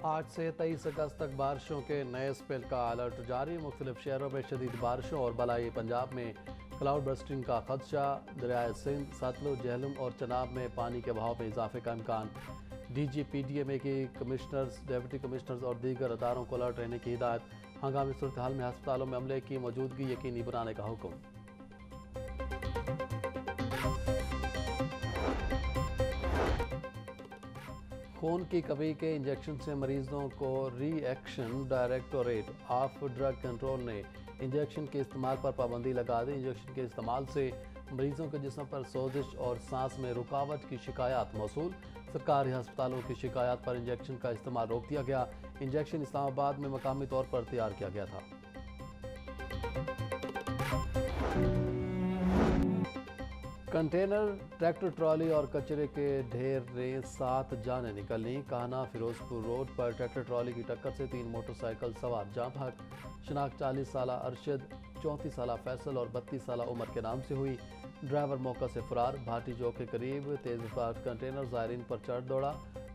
آج سے 23 اگست تک بارشوں کے نئے اسپیل کا الرٹ جاری۔ مختلف شہروں میں شدید بارشوں اور بالائی پنجاب میں کلاؤڈ برسٹنگ کا خدشہ۔ دریائے سندھ، ستلج، جہلم اور چناب میں پانی کے بہاؤ میں اضافے کا امکان۔ D G P D M A کی کمشنرز، ڈپٹی کمشنرز اور دیگر اداروں کو الرٹ رہنے کی ہدایت۔ ہنگامی صورتحال میں ہسپتالوں میں عملے کی موجودگی یقینی بنانے کا حکم۔ خون کی کمی کے انجیکشن سے مریضوں کو reaction. Directorate of drug control نے انجیکشن کے استعمال پر پابندی لگا دی۔ انجیکشن کے استعمال سے مریضوں کے جسم پر سوزش اور سانس میں رکاوٹ کی شکایات موصول۔ سرکاری ہسپتالوں کی شکایات پر انجیکشن کا استعمال روک دیا گیا۔ انجیکشن اسلام آباد میں مقامی طور پر تیار کیا گیا تھا۔ کنٹینر، ٹریکٹر ٹرالی اور کچرے کے ڈھیر نے 7 جانیں نکلیں۔ کاہنہ فیروز پور روڈ پر ٹریکٹر ٹرالی کی ٹکر سے 3 موٹر سائیکل سوار جاں بحق۔ شناخت 40 سالہ ارشد، 34 سالہ فیصل اور 32 سالہ عمر کے نام سے ہوئی۔ ڈرائیور موقع سے فرار۔ بھاٹی چوک کے قریب تیز رفتار کنٹینر زائرین پر چڑھ دوڑا،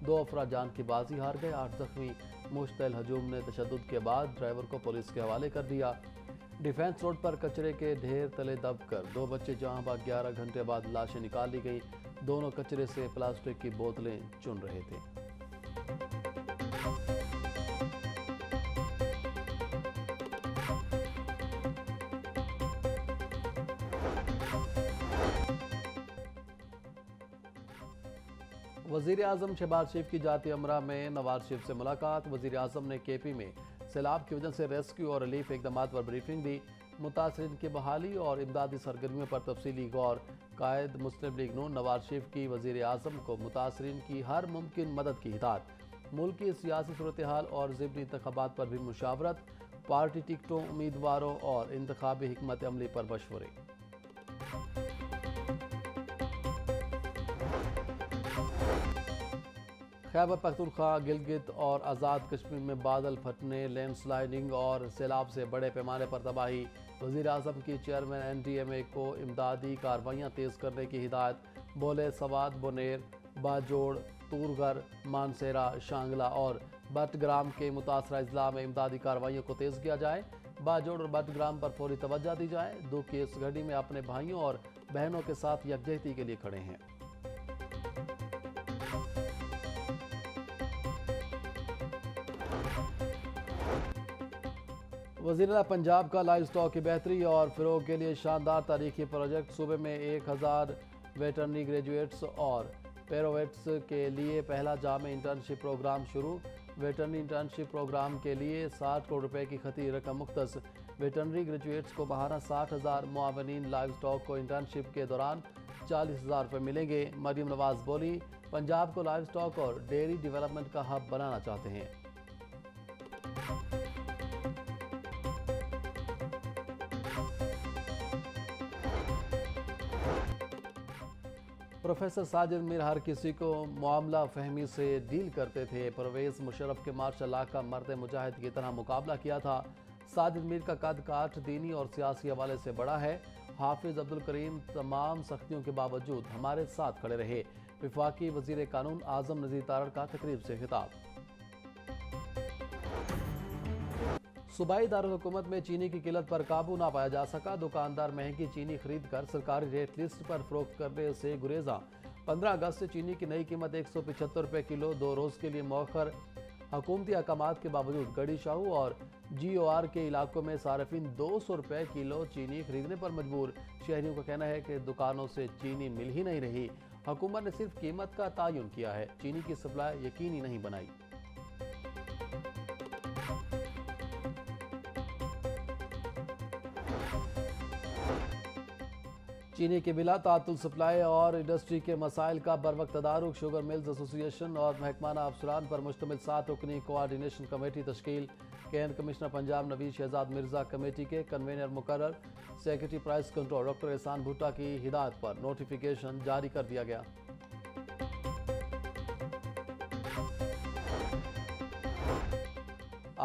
2 افراد جان کی بازی ہار گئے، 8 زخمی۔ مشتعل ہجوم نے تشدد کے بعد ڈرائیور کو پولیس کے حوالے کر دیا۔ ڈیفنس روڈ پر کچرے کے ڈھیر تلے دب کر 2 بچے جہاں بھاگ، 11 گھنٹے بعد لاشیں نکال لی گئیں۔ دونوں کچرے سے پلاسٹک کی بوتلیں چن رہے تھے۔ وزیر اعظم شہباز شریف کی جاتی امرہ میں نواز شریف سے ملاقات۔ وزیر اعظم نے کے پی میں سیلاب کی وجہ سے ریسکیو اور ریلیف اقدامات پر بریفنگ دی۔ متاثرین کی بحالی اور امدادی سرگرمیوں پر تفصیلی غور۔ قائد مسلم لیگ نون نواز شریف کی وزیر اعظم کو متاثرین کی ہر ممکن مدد کی ہدایت۔ ملک کی سیاسی صورتحال اور ضمنی انتخابات پر بھی مشاورت۔ پارٹی ٹکٹوں، امیدواروں اور انتخابی حکمت عملی پر مشورے۔ خیبر پختونخوا، گلگت اور آزاد کشمیر میں بادل پھٹنے، لینڈ سلائیڈنگ اور سیلاب سے بڑے پیمانے پر تباہی۔ وزیر اعظم کی چیئرمین این ڈی ایم اے کو امدادی کارروائیاں تیز کرنے کی ہدایت۔ بولے سوات، بونیر، باجوڑ، تورگھر، مانسیرا، شانگلہ اور بٹ گرام کے متاثرہ اضلاع میں امدادی کارروائیوں کو تیز کیا جائے۔ باجوڑ اور بٹ گرام پر فوری توجہ دی جائے۔ دکھ کی اس گھڑی میں اپنے بھائیوں اور بہنوں کے ساتھ یکجہتی کے لیے کھڑے ہیں۔ وزیر اعلیٰ پنجاب کا لائیو سٹاک کی بہتری اور فروغ کے لیے شاندار تاریخی پروجیکٹ۔ صوبے میں 1000 ویٹرنری گریجویٹس اور پیرویٹس کے لیے پہلا جامع انٹرنشپ پروگرام شروع۔ ویٹرنری انٹرنشپ پروگرام کے لیے 60 کروڑ روپے کی خطی رقم مختص۔ ویٹرنری گریجویٹس کو ماہانہ 60,000، معاونین لائیو سٹاک کو انٹرنشپ کے دوران 40,000 روپے ملیں گے۔ مریم نواز بولی، پنجاب کو لائیو سٹاک اور ڈیری ڈیولپمنٹ کا ہب بنانا چاہتے ہیں۔ پروفیسر ساجد میر ہر کسی کو معاملہ فہمی سے ڈیل کرتے تھے۔ پرویز مشرف کے ماشاء اللہ کا مرد مجاہد کی طرح مقابلہ کیا تھا۔ ساجد میر کا قد کاٹ دینی اور سیاسی حوالے سے بڑا ہے۔ حافظ عبدالکریم تمام سختیوں کے باوجود ہمارے ساتھ کھڑے رہے۔ وفاقی وزیر قانون اعظم نذیر تارڑ کا تقریب سے خطاب۔ صوبائی دارالحکومت میں چینی کی قلت پر قابو نہ پایا جا سکا۔ دکاندار مہنگی چینی خرید کر سرکاری ریٹ لسٹ پر فروخت کرنے سے گریزاں۔ 15 اگست سے چینی کی نئی قیمت 175 روپے کلو 2 روز کے لیے مؤخر۔ حکومتی احکامات کے باوجود گڑھی شاہو اور جی او آر کے علاقوں میں صارفین 200 روپے کلو چینی خریدنے پر مجبور۔ شہریوں کا کہنا ہے کہ دکانوں سے چینی مل ہی نہیں رہی۔ حکومت نے صرف قیمت کا تعین کیا ہے، چینی کی سپلائی یقینی نہیں بنائی۔ چینی کے بلا تعطل سپلائی اور انڈسٹری کے مسائل کا بروقت تدارک۔ شوگر ملز ایسوسی ایشن اور محکمانہ افسران پر مشتمل 7 رکنی کوآرڈینیشن کمیٹی تشکیل۔ Can commissioner Punjab Naveed Shahzad Mirza committee کے کنوینر مقرر۔ سیکریٹری پرائس کنٹرول ڈاکٹر احسان بھٹا کی ہدایت پر نوٹیفیکیشن جاری کر دیا گیا۔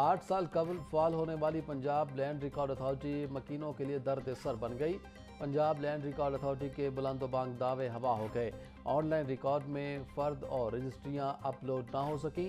8 سال قبل فعال ہونے والی پنجاب لینڈ ریکارڈ اتھارٹی مکینوں کے لیے درد سر بن گئی۔ پنجاب لینڈ ریکارڈ اتھارٹی کے بلند و بانگ دعوے ہوا ہو گئے۔ آن لائن ریکارڈ میں فرد اور رجسٹریاں اپلوڈ نہ ہو سکیں۔